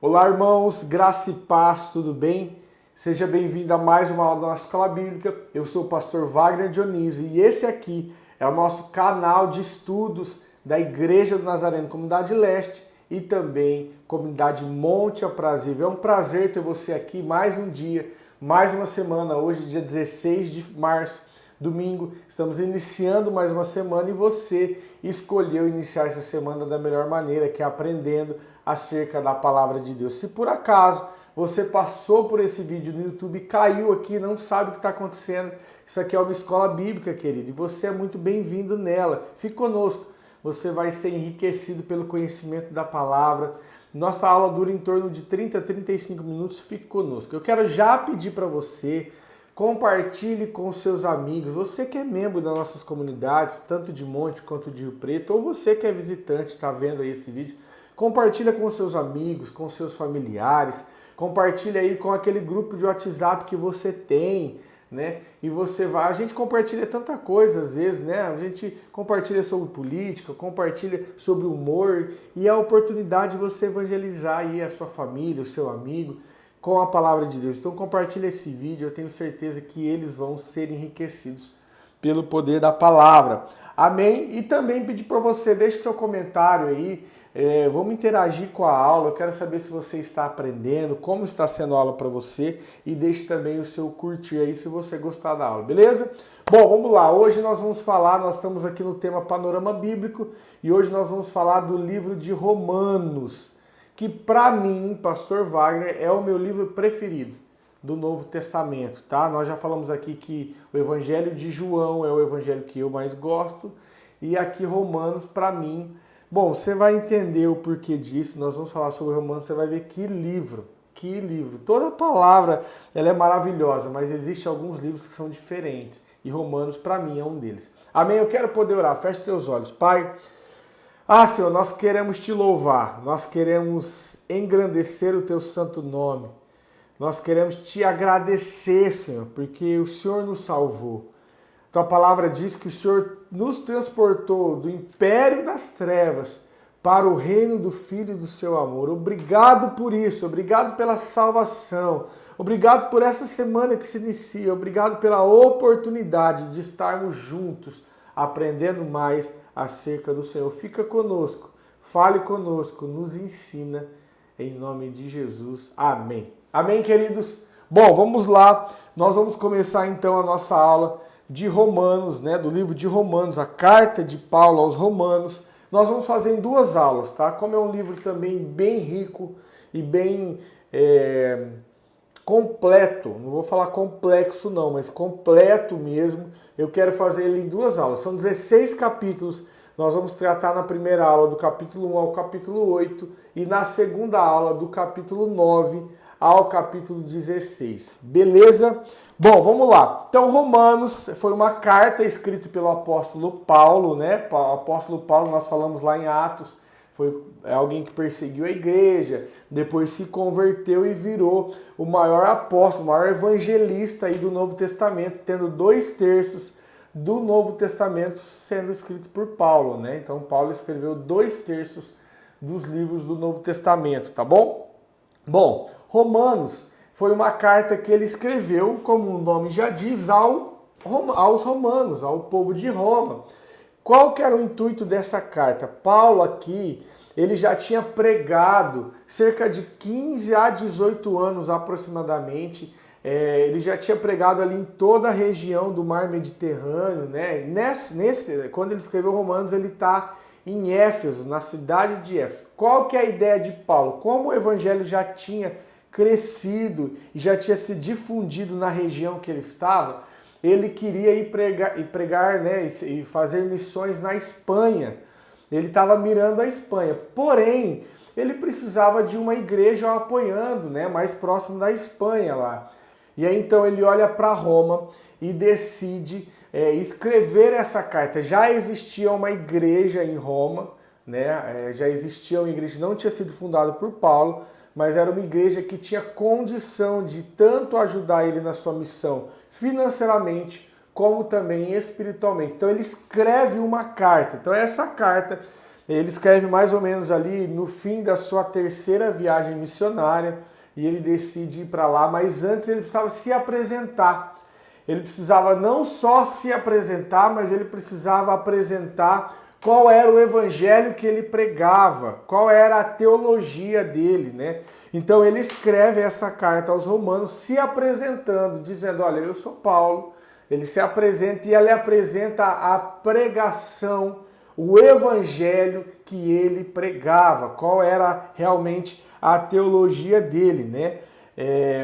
Olá, irmãos, graça e paz, tudo bem? Seja bem-vindo a mais uma aula da nossa escola bíblica. Eu sou o pastor Wagner Dionísio e esse aqui é o nosso canal de estudos da Igreja do Nazareno, Comunidade Leste e também Comunidade Monte Aprazível. É um prazer ter você aqui mais um dia, mais uma semana. Hoje, dia 16 de março, domingo, estamos iniciando mais uma semana e você escolheu iniciar essa semana da melhor maneira, que é aprendendo acerca da palavra de Deus. Se por acaso você passou por esse vídeo no YouTube, caiu aqui, não sabe o que está acontecendo, isso aqui é uma escola bíblica, querido, e você é muito bem-vindo nela. Fique conosco, você vai ser enriquecido pelo conhecimento da palavra. Nossa aula dura em torno de 30 a 35 minutos, fique conosco. Eu quero já pedir para você, compartilhe com seus amigos, você que é membro das nossas comunidades, tanto de Monte quanto de Rio Preto, ou você que é visitante, está vendo aí esse vídeo, compartilha com seus amigos, com seus familiares, compartilha aí com aquele grupo de WhatsApp que você tem, né? E você vai, a gente compartilha tanta coisa às vezes, né? A gente compartilha sobre política, compartilha sobre humor e é a oportunidade de você evangelizar aí a sua família, o seu amigo com a palavra de Deus. Então compartilha esse vídeo, eu tenho certeza que eles vão ser enriquecidos pelo poder da palavra. Amém? E também pedir para você, deixe seu comentário aí, vamos interagir com a aula, eu quero saber se você está aprendendo, como está sendo a aula para você e deixe também o seu curtir aí se você gostar da aula, beleza? Bom, vamos lá, hoje nós vamos falar, nós estamos aqui no tema Panorama Bíblico e hoje nós vamos falar do livro de Romanos, que para mim, pastor Wagner, é o meu livro preferido do Novo Testamento, tá? Nós já falamos aqui que o Evangelho de João é o evangelho que eu mais gosto e aqui Romanos, para mim, bom, você vai entender o porquê disso, nós vamos falar sobre Romanos, você vai ver que livro. Toda palavra, ela é maravilhosa, mas existem alguns livros que são diferentes e Romanos, para mim, é um deles. Amém? Eu quero poder orar, feche seus olhos. Pai, Senhor, nós queremos te louvar, nós queremos engrandecer o teu santo nome. Nós queremos te agradecer, Senhor, porque o Senhor nos salvou. Tua palavra diz que o Senhor nos transportou do império das trevas para o reino do Filho e do seu amor. Obrigado por isso, obrigado pela salvação, obrigado por essa semana que se inicia, obrigado pela oportunidade de estarmos juntos, aprendendo mais acerca do Senhor. Fica conosco, fale conosco, nos ensina, em nome de Jesus. Amém. Amém, queridos? Bom, vamos lá. Nós vamos começar então a nossa aula de Romanos, né? Do livro de Romanos, a carta de Paulo aos Romanos. Nós vamos fazer em duas aulas, tá? Como é um livro também bem rico e bem completo, não vou falar complexo não, mas completo mesmo, eu quero fazer ele em duas aulas. São 16 capítulos. Nós vamos tratar na primeira aula do capítulo 1 ao capítulo 8 e na segunda aula do capítulo 9 ao capítulo 16. Beleza? Bom, vamos lá. Então, Romanos foi uma carta escrita pelo apóstolo Paulo, né? O apóstolo Paulo, nós falamos lá em Atos, foi alguém que perseguiu a igreja, depois se converteu e virou o maior apóstolo, o maior evangelista aí do Novo Testamento, tendo 2/3 do Novo Testamento sendo escrito por Paulo, né? Então, Paulo escreveu 2/3 dos livros do Novo Testamento, tá bom? Bom, Romanos foi uma carta que ele escreveu, como o nome já diz, aos romanos, ao povo de Roma. Qual que era o intuito dessa carta? Paulo aqui, ele já tinha pregado cerca de 15 a 18 anos aproximadamente, ele já tinha pregado ali em toda a região do mar Mediterrâneo, né? Quando ele escreveu Romanos, ele está em Éfeso, na cidade de Éfeso. Qual que é a ideia de Paulo? Como o evangelho já tinha crescido e já tinha se difundido na região que ele estava, ele queria ir pregar, né, e fazer missões na Espanha. Ele estava mirando a Espanha. Porém, ele precisava de uma igreja apoiando, né, mais próximo da Espanha lá. E aí então ele olha para Roma e decide escrever essa carta. Já existia uma igreja em Roma, né? Já existia uma igreja, não tinha sido fundada por Paulo, mas era uma igreja que tinha condição de tanto ajudar ele na sua missão financeiramente, como também espiritualmente. Então ele escreve uma carta. Então essa carta Ele escreve mais ou menos ali no fim da sua terceira viagem missionária e ele decide ir para lá, mas antes ele precisava se apresentar. Ele precisava não só se apresentar, mas ele precisava apresentar qual era o evangelho que ele pregava, qual era a teologia dele, né? Então ele escreve essa carta aos romanos se apresentando, dizendo, olha, eu sou Paulo. Ele se apresenta e ele apresenta a pregação, o evangelho que ele pregava, qual era realmente a teologia dele, né?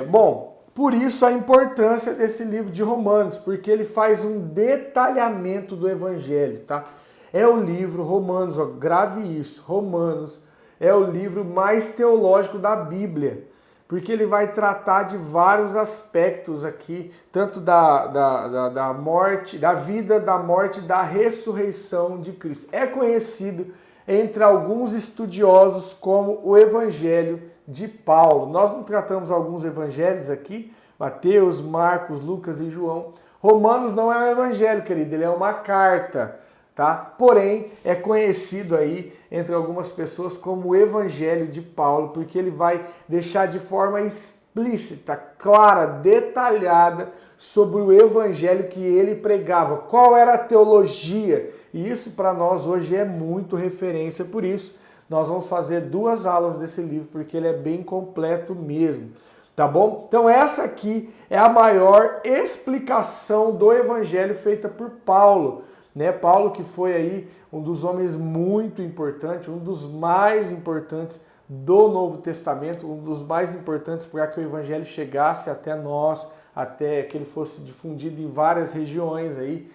Bom, por isso a importância desse livro de Romanos, porque ele faz um detalhamento do evangelho, tá? É o livro Romanos, ó, grave isso, Romanos é o livro mais teológico da Bíblia, porque ele vai tratar de vários aspectos aqui, tanto da morte, da vida, da morte, da ressurreição de Cristo. É conhecido entre alguns estudiosos como o Evangelho de Paulo. Nós não tratamos alguns evangelhos aqui, Mateus, Marcos, Lucas e João. Romanos não é um evangelho, querido, ele é uma carta, tá? Porém, é conhecido aí entre algumas pessoas como o Evangelho de Paulo, porque ele vai deixar de forma explícita, clara, detalhada sobre o evangelho que ele pregava, qual era a teologia. E isso para nós hoje é muito referência, por isso nós vamos fazer 2 aulas desse livro, porque ele é bem completo mesmo. Tá bom? Então essa aqui é a maior explicação do evangelho feita por Paulo, né? Paulo, que foi aí um dos homens muito importantes, um dos mais importantes do Novo Testamento, um dos mais importantes para que o evangelho chegasse até nós, até que ele fosse difundido em várias regiões aí.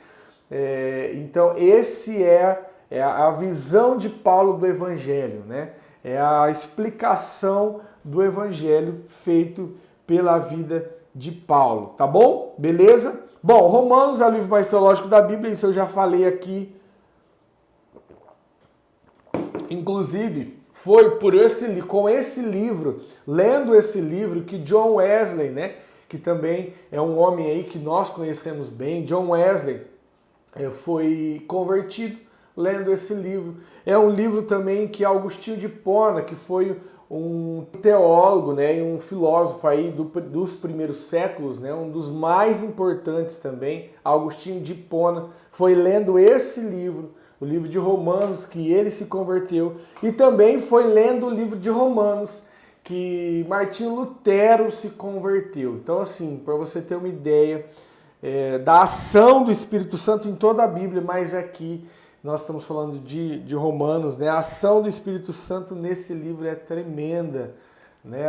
Então esse é a visão de Paulo do evangelho, né? É a explicação do evangelho feito pela vida de Paulo, tá bom? Beleza? Bom, Romanos é o livro mais teológico da Bíblia, isso eu já falei aqui. Inclusive, foi com esse livro, lendo esse livro, que John Wesley, né, que também é um homem aí que nós conhecemos bem, John Wesley foi convertido lendo esse livro. É um livro também que Agostinho de Hipona, que foi um teólogo, né, e um filósofo aí dos primeiros séculos, né, um dos mais importantes também, Agostinho de Hipona, foi lendo esse livro, o livro de Romanos, que ele se converteu, e também foi lendo o livro de Romanos que Martinho Lutero se converteu. Então, assim, para você ter uma ideia da ação do Espírito Santo em toda a Bíblia, mas aqui nós estamos falando de Romanos, né? A ação do Espírito Santo nesse livro é tremenda, né?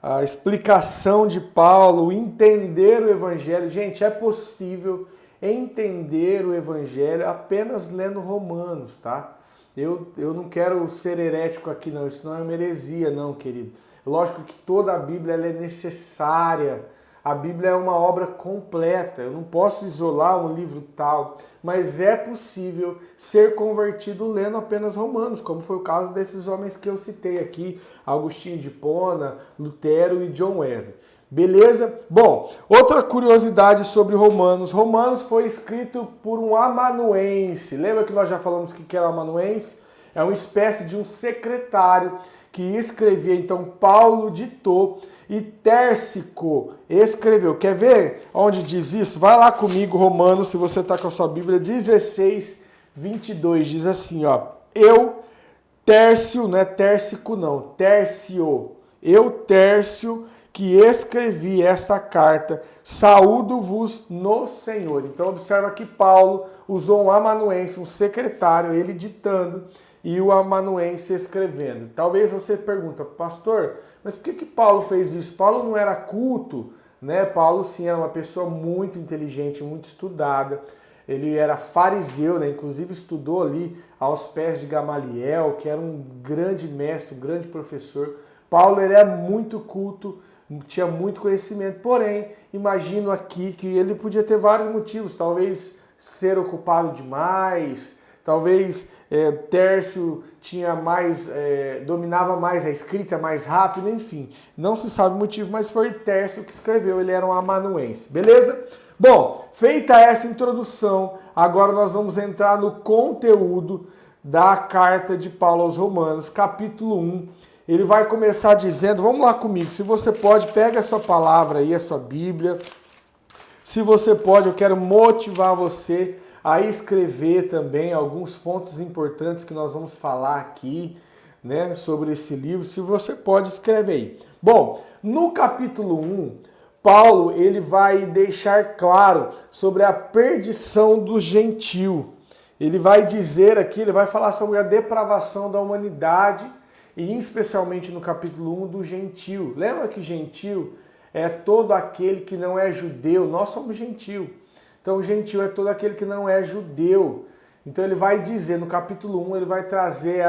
A explicação de Paulo, entender o Evangelho. Gente, é possível entender o Evangelho apenas lendo Romanos, tá? Eu não quero ser herético aqui, não. Isso não é uma heresia, não, querido. Lógico que toda a Bíblia ela é necessária. A Bíblia é uma obra completa, eu não posso isolar um livro tal, mas é possível ser convertido lendo apenas Romanos, como foi o caso desses homens que eu citei aqui, Agostinho de Hipona, Lutero e John Wesley. Beleza? Bom, outra curiosidade sobre Romanos. Romanos foi escrito por um amanuense. Lembra que nós já falamos que era amanuense? É uma espécie de um secretário que escrevia, então Paulo ditou e Tércico escreveu. Quer ver onde diz isso? Vai lá comigo, Romanos, se você está com a sua Bíblia, 16, 22, diz assim, ó. Eu, Tércio, não é Tércico não, Tércio, eu, Tércio, que escrevi esta carta, saúdo-vos no Senhor. Então observa que Paulo usou um amanuense, um secretário, ele ditando, e o amanuense escrevendo. Talvez você pergunta, pastor, mas por que Paulo fez isso? Paulo não era culto, né? Paulo sim era uma pessoa muito inteligente, muito estudada. Ele era fariseu, né? Inclusive estudou ali aos pés de Gamaliel, que era um grande mestre, um grande professor. Paulo ele é muito culto, tinha muito conhecimento, porém, imagino aqui que ele podia ter vários motivos, talvez ser ocupado demais, talvez Tércio tinha dominava mais a escrita mais rápido, enfim. Não se sabe o motivo, mas foi Tércio que escreveu, ele era um amanuense. Beleza? Bom, feita essa introdução, agora nós vamos entrar no conteúdo da carta de Paulo aos Romanos, capítulo 1. Ele vai começar dizendo, vamos lá comigo, se você pode, pega a sua palavra aí, a sua Bíblia. Se você pode, eu quero motivar você a escrever também alguns pontos importantes que nós vamos falar aqui, né, sobre esse livro. Se você pode, escreve aí. Bom, no capítulo 1, Paulo ele vai deixar claro sobre a perdição do gentio. Ele vai dizer aqui, ele vai falar sobre a depravação da humanidade, e especialmente no capítulo 1 do gentio. Lembra que gentio é todo aquele que não é judeu? Nós somos gentio. Então, o gentio é todo aquele que não é judeu. Então, ele vai dizer, no capítulo 1, ele vai trazer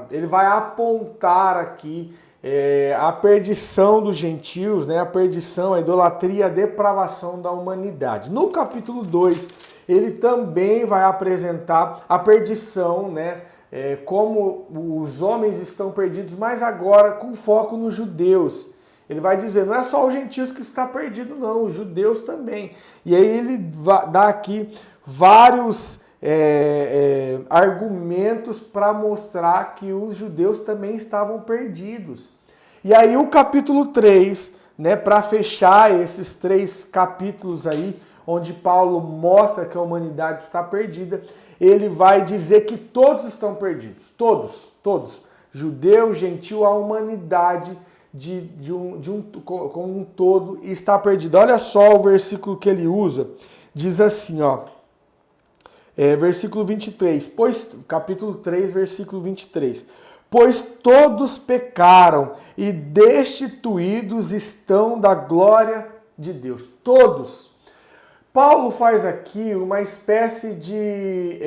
ele vai apontar aqui a perdição dos gentios, né? A perdição, a idolatria, a depravação da humanidade. No capítulo 2, ele também vai apresentar a perdição, né? Como os homens estão perdidos, mas agora com foco nos judeus. Ele vai dizer, não é só os gentios que está perdido, não, os judeus também. E aí ele dá aqui vários argumentos para mostrar que os judeus também estavam perdidos. E aí o capítulo 3, né, para fechar esses 3 capítulos aí, onde Paulo mostra que a humanidade está perdida, ele vai dizer que todos estão perdidos. Todos. Judeu, gentil, a humanidade como um todo está perdida. Olha só o versículo que ele usa. Diz assim, ó. Versículo 23. Capítulo 3, versículo 23. Pois todos pecaram e destituídos estão da glória de Deus. Todos. Paulo faz aqui uma espécie de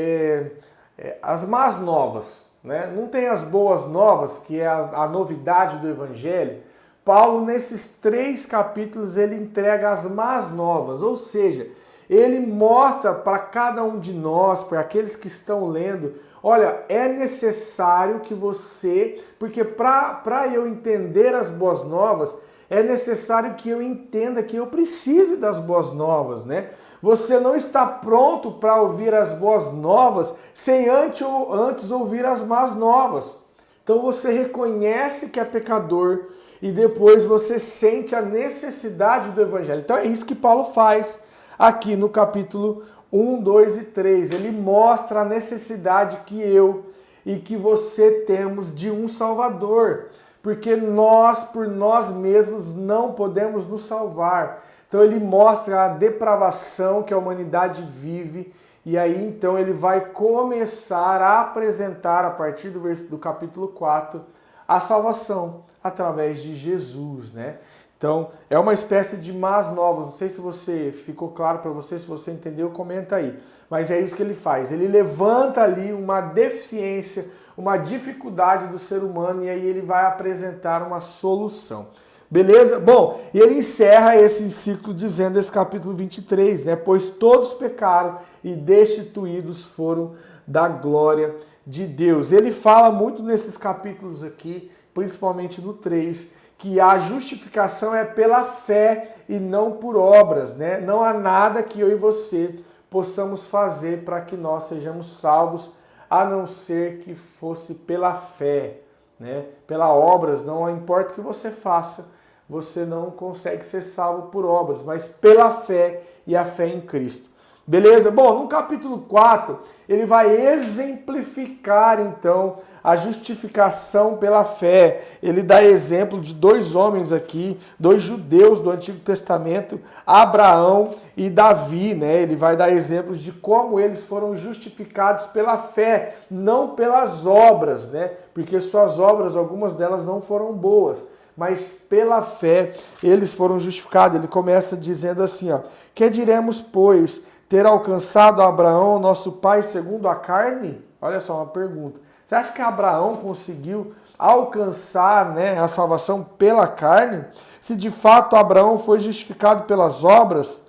as más novas, né? Não tem as boas novas, que é a novidade do Evangelho. Paulo, nesses 3 capítulos, ele entrega as más novas, ou seja, ele mostra para cada um de nós, para aqueles que estão lendo, olha, é necessário que você, porque para eu entender as boas novas, é necessário que eu entenda que eu preciso das boas novas, né? Você não está pronto para ouvir as boas novas sem antes ouvir as más novas. Então você reconhece que é pecador e depois você sente a necessidade do Evangelho. Então é isso que Paulo faz aqui no capítulo 1, 2 e 3. Ele mostra a necessidade que eu e que você temos de um Salvador. Porque nós, por nós mesmos, não podemos nos salvar. Então ele mostra a depravação que a humanidade vive, e aí então ele vai começar a apresentar, a partir do capítulo 4, a salvação através de Jesus, né? Então é uma espécie de más novas. Não sei se você ficou claro para você, se você entendeu, comenta aí. Mas é isso que ele faz. Ele levanta ali uma deficiência, uma dificuldade do ser humano, e aí ele vai apresentar uma solução. Beleza? Bom, e ele encerra esse ciclo dizendo, esse capítulo 23, né? Pois todos pecaram e destituídos foram da glória de Deus. Ele fala muito nesses capítulos aqui, principalmente no 3, que a justificação é pela fé e não por obras, né? Não há nada que eu e você possamos fazer para que nós sejamos salvos, a não ser que fosse pela fé, né? Pela obras, não importa o que você faça, você não consegue ser salvo por obras, mas pela fé e a fé em Cristo. Beleza? Bom, no capítulo 4, ele vai exemplificar, então, a justificação pela fé. Ele dá exemplo de 2 homens aqui, 2 judeus do Antigo Testamento, Abraão e Davi, né? Ele vai dar exemplos de como eles foram justificados pela fé, não pelas obras, né? Porque suas obras, algumas delas não foram boas, mas pela fé eles foram justificados. Ele começa dizendo assim, ó: que diremos, pois, ter alcançado Abraão, nosso pai, segundo a carne? Olha só uma pergunta. Você acha que Abraão conseguiu alcançar, né, a salvação pela carne? Se de fato Abraão foi justificado pelas obras,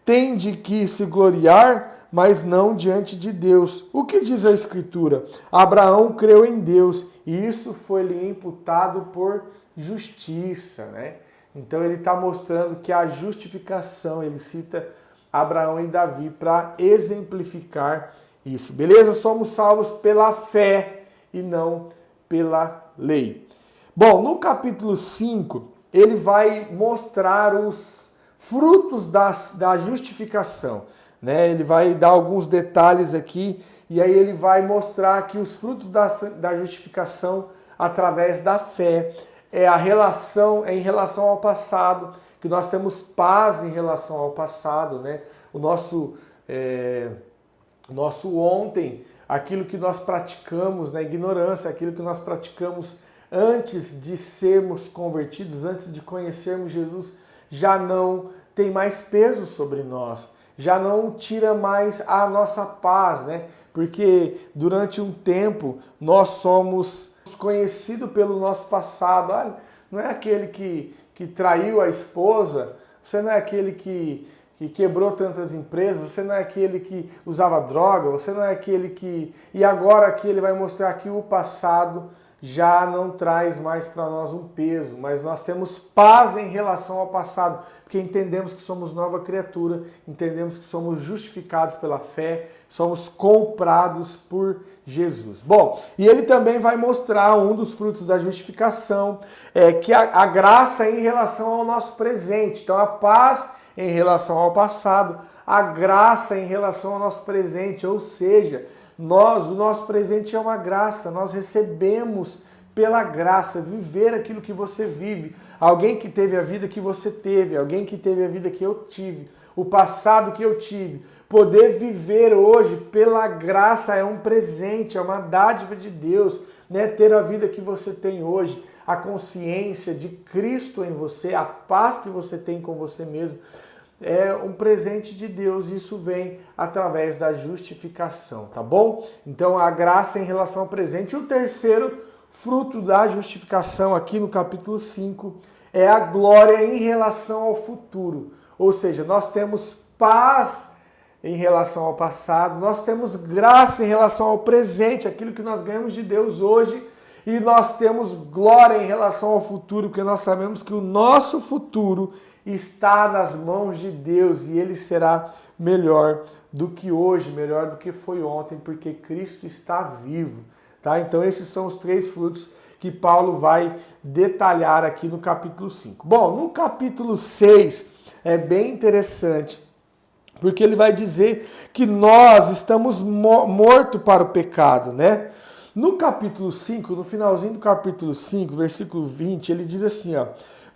tem de que se gloriar, mas não diante de Deus. O que diz a Escritura? Abraão creu em Deus e isso foi-lhe imputado por justiça, né? Então ele está mostrando que a justificação, ele cita Abraão e Davi para exemplificar Isso, beleza? Somos salvos pela fé e não pela lei. Bom, no capítulo 5, ele vai mostrar os frutos da justificação, né? Ele vai dar alguns detalhes aqui e aí ele vai mostrar que os frutos da justificação através da fé é em relação ao passado, que nós temos paz em relação ao passado, né? O nosso ontem, aquilo que nós praticamos na ignorância, aquilo que nós praticamos antes de sermos convertidos, antes de conhecermos Jesus, já não tem mais peso sobre nós, já não tira mais a nossa paz, né? Porque durante um tempo nós somos conhecidos pelo nosso passado. Ah, não é aquele que traiu a esposa, você não é aquele que quebrou tantas empresas, você não é aquele que usava droga, você não é aquele que... E agora aqui ele vai mostrar que o passado já não traz mais para nós um peso, mas nós temos paz em relação ao passado, porque entendemos que somos nova criatura, entendemos que somos justificados pela fé, somos comprados por Jesus. Bom, e ele também vai mostrar um dos frutos da justificação, que a graça em relação ao nosso presente. Então a paz em relação ao passado, a graça em relação ao nosso presente, ou seja, o nosso presente é uma graça, nós recebemos pela graça, viver aquilo que você vive, alguém que teve a vida que você teve, alguém que teve a vida que eu tive, o passado que eu tive, poder viver hoje pela graça é um presente, é uma dádiva de Deus, né? Ter a vida que você tem hoje, a consciência de Cristo em você, a paz que você tem com você mesmo, é um presente de Deus, isso vem através da justificação, tá bom? Então a graça em relação ao presente. E o terceiro fruto da justificação aqui no capítulo 5 é a glória em relação ao futuro. Ou seja, nós temos paz em relação ao passado, nós temos graça em relação ao presente, aquilo que nós ganhamos de Deus hoje, e nós temos glória em relação ao futuro, porque nós sabemos que o nosso futuro está nas mãos de Deus e ele será melhor do que hoje, melhor do que foi ontem, porque Cristo está vivo, tá? Então esses são os três frutos que Paulo vai detalhar aqui no capítulo 5. Bom, no capítulo 6 é bem interessante, porque ele vai dizer que nós estamos mortos para o pecado, né? No capítulo 5, no finalzinho do capítulo 5, versículo 20, ele diz assim, ó: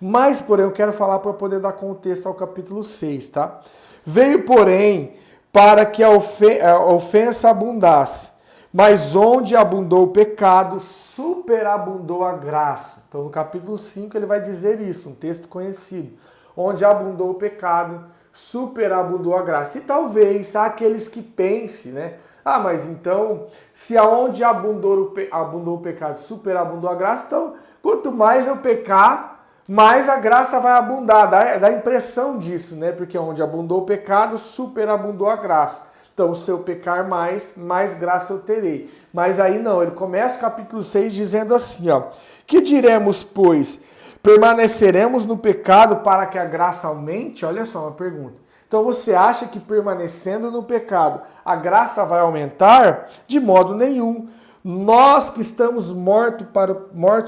mas, porém, eu quero falar para poder dar contexto ao capítulo 6, tá? Veio, porém, para que a ofensa abundasse, mas onde abundou o pecado, superabundou a graça. Então, no capítulo 5, ele vai dizer isso, um texto conhecido. Onde abundou o pecado, superabundou a graça. E talvez há aqueles que pensem, né? Ah, mas então, se aonde abundou o pecado, superabundou a graça, então, quanto mais eu pecar, mais a graça vai abundar. Dá a impressão disso, né? Porque onde abundou o pecado, superabundou a graça. Então, se eu pecar mais graça eu terei. Mas aí não, ele começa o capítulo 6 dizendo assim, ó: que diremos, pois? Permaneceremos no pecado para que a graça aumente? Olha só uma pergunta. Então você acha que permanecendo no pecado a graça vai aumentar? De modo nenhum. Nós que estamos mortos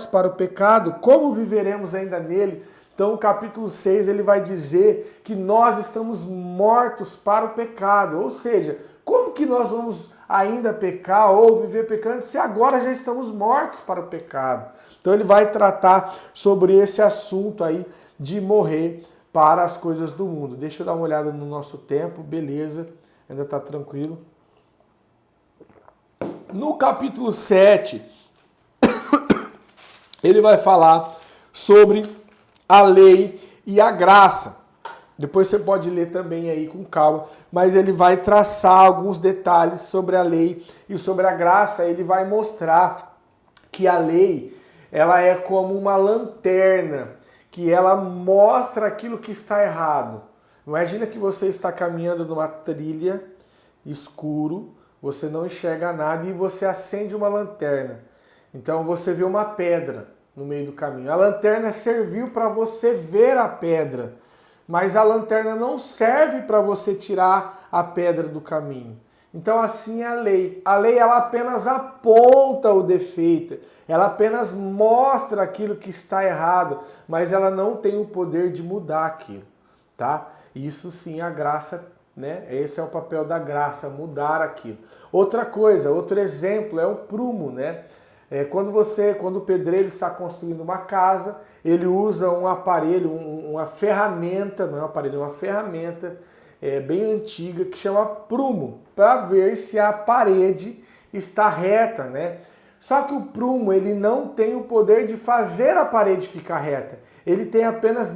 para o pecado, como viveremos ainda nele? Então o capítulo 6 ele vai dizer que nós estamos mortos para o pecado. Ou seja, como que nós vamos ainda pecar ou viver pecando se agora já estamos mortos para o pecado? Então ele vai tratar sobre esse assunto aí de morrer para as coisas do mundo. Deixa eu dar uma olhada no nosso tempo, beleza, ainda está tranquilo. No capítulo 7, ele vai falar sobre a lei e a graça. Depois você pode ler também aí com calma, mas ele vai traçar alguns detalhes sobre a lei e sobre a graça. Ele vai mostrar que a lei, ela é como uma lanterna, que ela mostra aquilo que está errado. Imagina que você está caminhando numa trilha escuro, você não enxerga nada e você acende uma lanterna. Então você vê uma pedra no meio do caminho. A lanterna serviu para você ver a pedra, mas a lanterna não serve para você tirar a pedra do caminho. Então assim é a lei. A lei ela apenas aponta o defeito, ela apenas mostra aquilo que está errado, mas ela não tem o poder de mudar aquilo, tá? Isso sim a graça, né? Esse é o papel da graça, mudar aquilo. Outra coisa, outro exemplo é o prumo, né? Quando o pedreiro está construindo uma casa, ele usa um aparelho, uma ferramenta, não é um aparelho, é uma ferramenta bem antiga que chama prumo, para ver se a parede está reta, né? Só que o prumo, ele não tem o poder de fazer a parede ficar reta. Ele tem apenas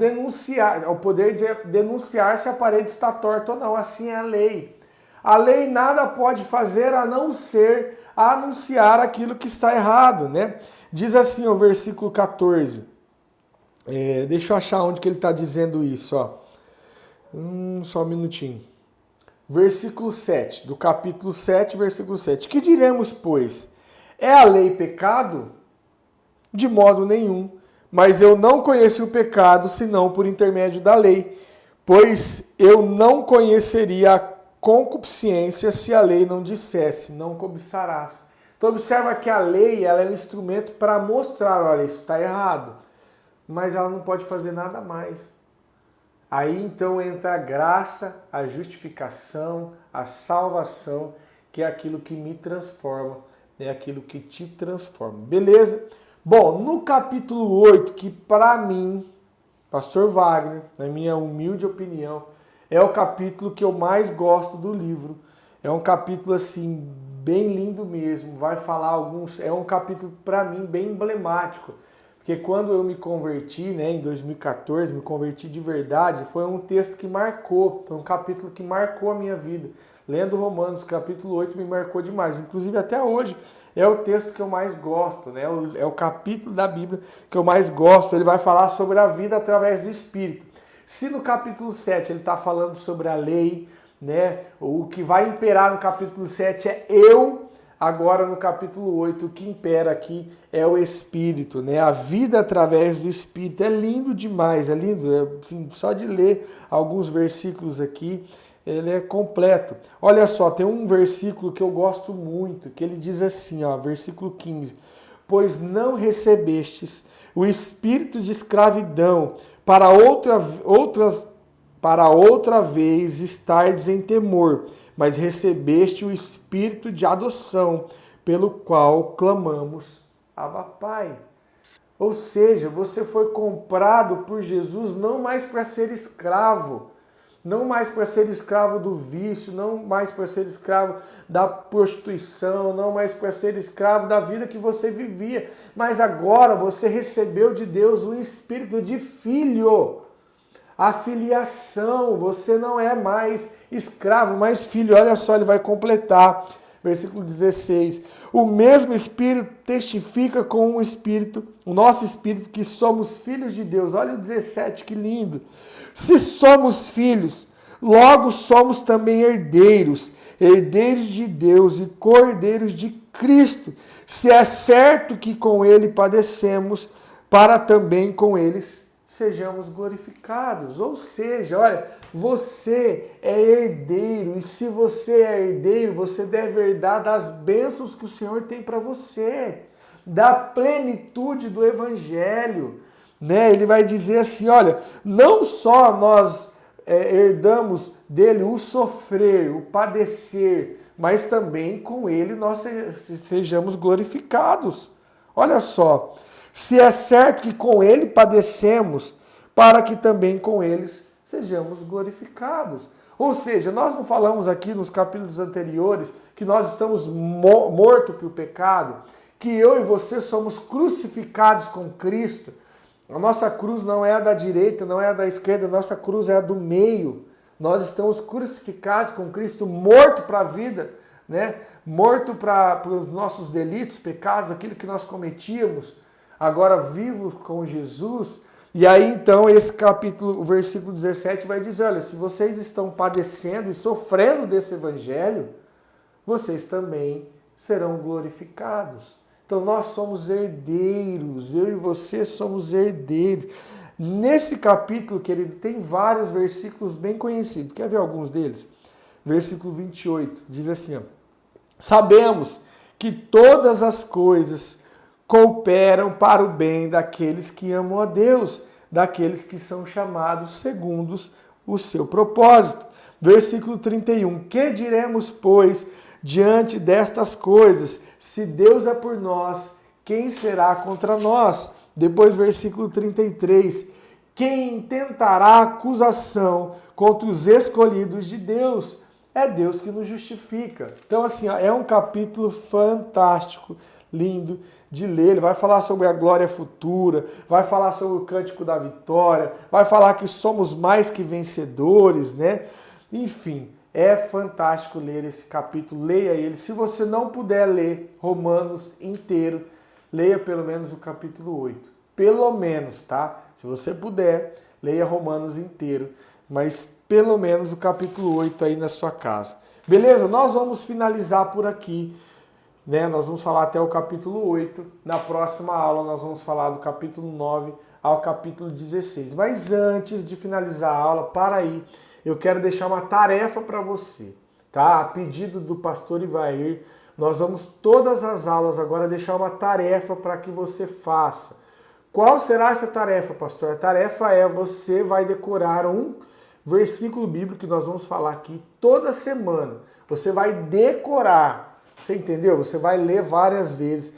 o poder de denunciar se a parede está torta ou não. Assim é a lei. A lei nada pode fazer a não ser anunciar aquilo que está errado, né? Diz assim o versículo 14. Deixa eu achar onde que ele está dizendo isso, ó. Só um minutinho. Versículo 7, do capítulo 7, versículo 7. Que diremos, pois? É a lei pecado? De modo nenhum. Mas eu não conheci o pecado, senão por intermédio da lei. Pois eu não conheceria a concupiscência se a lei não dissesse, não cobiçarás. Então observa que a lei ela é um instrumento para mostrar, olha, isso está errado. Mas ela não pode fazer nada mais. Aí então entra a graça, a justificação, a salvação, que é aquilo que me transforma, é aquilo que te transforma. Beleza? Bom, no capítulo 8, que para mim, Pastor Wagner, na minha humilde opinião, é o capítulo que eu mais gosto do livro. É um capítulo assim, bem lindo mesmo. Vai falar é um capítulo para mim bem emblemático. Porque quando eu me converti, né, em 2014, me converti de verdade, foi um texto que marcou, foi um capítulo que marcou a minha vida. Lendo Romanos, capítulo 8, me marcou demais. Inclusive, até hoje, é o texto que eu mais gosto, né? É o capítulo da Bíblia que eu mais gosto. Ele vai falar sobre a vida através do Espírito. Se no capítulo 7 ele está falando sobre a lei, né? O que vai imperar no capítulo 7 é eu. Agora, no capítulo 8, o que impera aqui é o Espírito, né? A vida através do Espírito. É lindo demais, é lindo. Assim, só de ler alguns versículos aqui, ele é completo. Olha só, tem um versículo que eu gosto muito, que ele diz assim, ó, versículo 15. Pois não recebestes o espírito de escravidão para outra vez estardes em temor, mas recebeste o espírito de adoção, pelo qual clamamos, Abba Pai. Ou seja, você foi comprado por Jesus não mais para ser escravo, não mais para ser escravo do vício, não mais para ser escravo da prostituição, não mais para ser escravo da vida que você vivia, mas agora você recebeu de Deus um espírito de filho. A filiação, você não é mais escravo, mas filho. Olha só, ele vai completar, versículo 16. O mesmo Espírito testifica com o Espírito, o nosso Espírito, que somos filhos de Deus. Olha o 17, que lindo. Se somos filhos, logo somos também herdeiros, herdeiros de Deus e co-herdeiros de Cristo. Se é certo que com ele padecemos, para também com eles sejamos glorificados. Ou seja, olha, você é herdeiro, e se você é herdeiro, você deve herdar das bênçãos que o Senhor tem para você, da plenitude do Evangelho, né? Ele vai dizer assim, olha, não só nós herdamos dele o sofrer, o padecer, mas também com ele nós sejamos glorificados. Olha só, se é certo que com ele padecemos, para que também com eles sejamos glorificados. Ou seja, nós não falamos aqui nos capítulos anteriores que nós estamos mortos para o pecado, que eu e você somos crucificados com Cristo. A nossa cruz não é a da direita, não é a da esquerda, a nossa cruz é a do meio. Nós estamos crucificados com Cristo, morto para a vida, né? Morto para os nossos delitos, pecados, aquilo que nós cometíamos, agora vivos com Jesus. E aí então esse capítulo, o versículo 17 vai dizer, olha, se vocês estão padecendo e sofrendo desse evangelho, vocês também serão glorificados. Então nós somos herdeiros, eu e você somos herdeiros. Nesse capítulo, querido, tem vários versículos bem conhecidos. Quer ver alguns deles? versículo 28, diz assim, ó, sabemos que todas as coisas cooperam para o bem daqueles que amam a Deus, daqueles que são chamados segundo o seu propósito. Versículo 31, que diremos, pois, diante destas coisas? Se Deus é por nós, quem será contra nós? Depois, versículo 33, quem tentará acusação contra os escolhidos de Deus? É Deus que nos justifica. Então, assim, é um capítulo fantástico, lindo de ler. Ele vai falar sobre a glória futura, vai falar sobre o cântico da vitória, vai falar que somos mais que vencedores, né? Enfim, é fantástico ler esse capítulo. Leia ele. Se você não puder ler Romanos inteiro, leia pelo menos o capítulo 8. Pelo menos, tá? Se você puder, leia Romanos inteiro, mas pelo menos o capítulo 8 aí na sua casa. Beleza? Nós vamos finalizar por aqui, né? Nós vamos falar até o capítulo 8. Na próxima aula nós vamos falar do capítulo 9 ao capítulo 16. Mas antes de finalizar a aula, para aí, eu quero deixar uma tarefa para você, tá? A pedido do pastor Ivair, nós vamos todas as aulas agora deixar uma tarefa para que você faça. Qual será essa tarefa, pastor? A tarefa é você vai decorar um versículo bíblico que nós vamos falar aqui toda semana. Você vai decorar, você entendeu? Você vai ler várias vezes.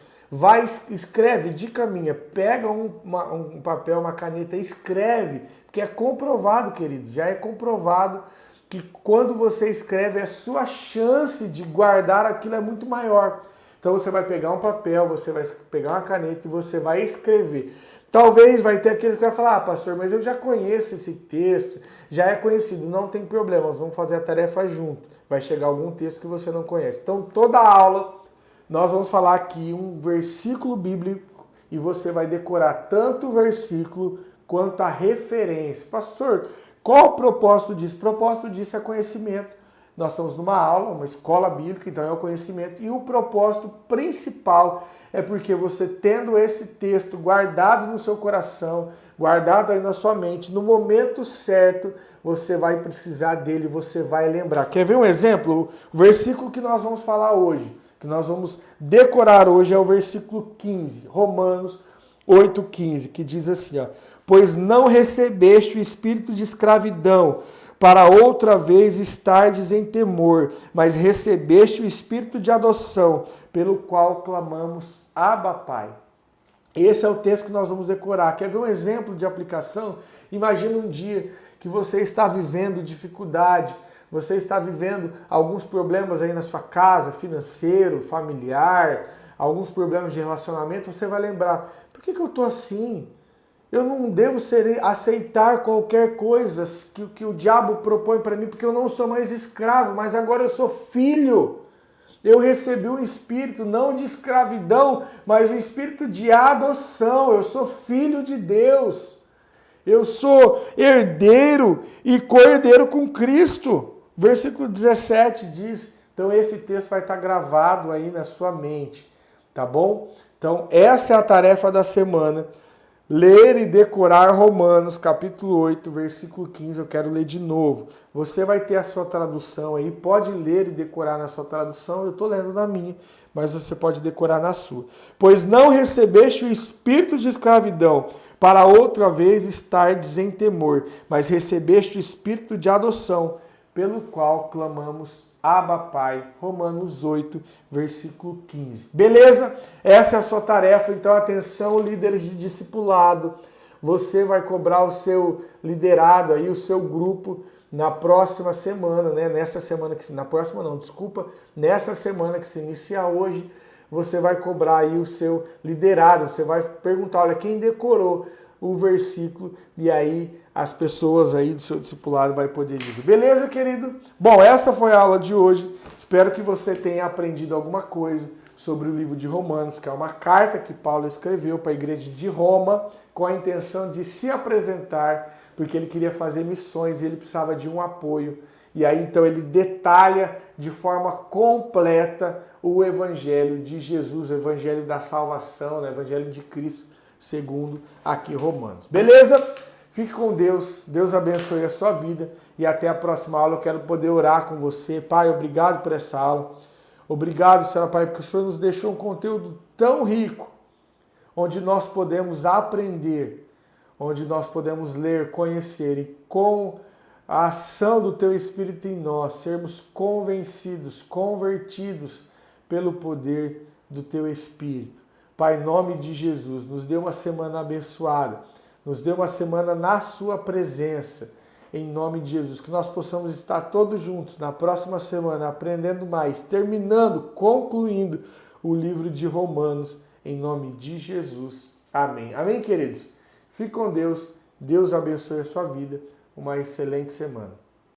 Escreve, dica minha, pega um papel, uma caneta, escreve, porque é comprovado, querido, já é comprovado que quando você escreve, a sua chance de guardar aquilo é muito maior. Então você vai pegar um papel, você vai pegar uma caneta e você vai escrever. Talvez vai ter aqueles que vai falar, pastor, mas eu já conheço esse texto, já é conhecido, não tem problema, nós vamos fazer a tarefa junto. Vai chegar algum texto que você não conhece. Então toda aula nós vamos falar aqui um versículo bíblico e você vai decorar tanto o versículo quanto a referência. Pastor, qual o propósito disso? O propósito disso é conhecimento. Nós estamos numa aula, uma escola bíblica, então é o conhecimento. E o propósito principal é porque você tendo esse texto guardado no seu coração, guardado aí na sua mente, no momento certo, você vai precisar dele, você vai lembrar. Quer ver um exemplo? O versículo que nós vamos falar hoje, que nós vamos decorar hoje, é o versículo 15, Romanos 8,15, que diz assim, ó, pois não recebeste o espírito de escravidão, para outra vez estardes em temor, mas recebeste o espírito de adoção, pelo qual clamamos, Abba, Pai. Esse é o texto que nós vamos decorar. Quer ver um exemplo de aplicação? Imagina um dia que você está vivendo dificuldade, você está vivendo alguns problemas aí na sua casa, financeiro, familiar, alguns problemas de relacionamento, você vai lembrar, por que eu estou assim? Eu não devo aceitar qualquer coisa que o diabo propõe para mim, porque eu não sou mais escravo, mas agora eu sou filho. Eu recebi um espírito não de escravidão, mas um espírito de adoção. Eu sou filho de Deus. Eu sou herdeiro e co-herdeiro com Cristo. Versículo 17 diz, então esse texto vai estar gravado aí na sua mente, tá bom? Então essa é a tarefa da semana. Ler e decorar Romanos, capítulo 8, versículo 15, eu quero ler de novo. Você vai ter a sua tradução aí, pode ler e decorar na sua tradução, eu estou lendo na minha, mas você pode decorar na sua. Pois não recebeste o espírito de escravidão, para outra vez estardes em temor, mas recebeste o espírito de adoção, pelo qual clamamos, Abba, Pai. Romanos 8, versículo 15. Beleza? Essa é a sua tarefa. Então, atenção, líderes de discipulado. Você vai cobrar o seu liderado aí, o seu grupo, na próxima semana, né? Nessa semana que se... Na próxima não, desculpa. Nessa semana que se inicia hoje, você vai cobrar aí o seu liderado. Você vai perguntar, olha, quem decorou o versículo, e aí as pessoas aí do seu discipulado vai poder dizer. Beleza, querido? Bom, essa foi a aula de hoje. Espero que você tenha aprendido alguma coisa sobre o livro de Romanos, que é uma carta que Paulo escreveu para a igreja de Roma com a intenção de se apresentar, porque ele queria fazer missões e ele precisava de um apoio. E aí, então, ele detalha de forma completa o evangelho de Jesus, o evangelho da salvação, o evangelho de Cristo, segundo aqui Romanos. Beleza? Fique com Deus, Deus abençoe a sua vida e até a próxima aula. Eu quero poder orar com você. Pai, obrigado por essa aula. Obrigado, Senhor Pai, porque o Senhor nos deixou um conteúdo tão rico, onde nós podemos aprender, onde nós podemos ler, conhecer e com a ação do Teu Espírito em nós, sermos convencidos, convertidos pelo poder do Teu Espírito. Pai, em nome de Jesus, nos dê uma semana abençoada, nos dê uma semana na Sua presença, em nome de Jesus, que nós possamos estar todos juntos na próxima semana, aprendendo mais, terminando, concluindo o livro de Romanos, em nome de Jesus. Amém. Amém, queridos? Fique com Deus, Deus abençoe a sua vida, uma excelente semana.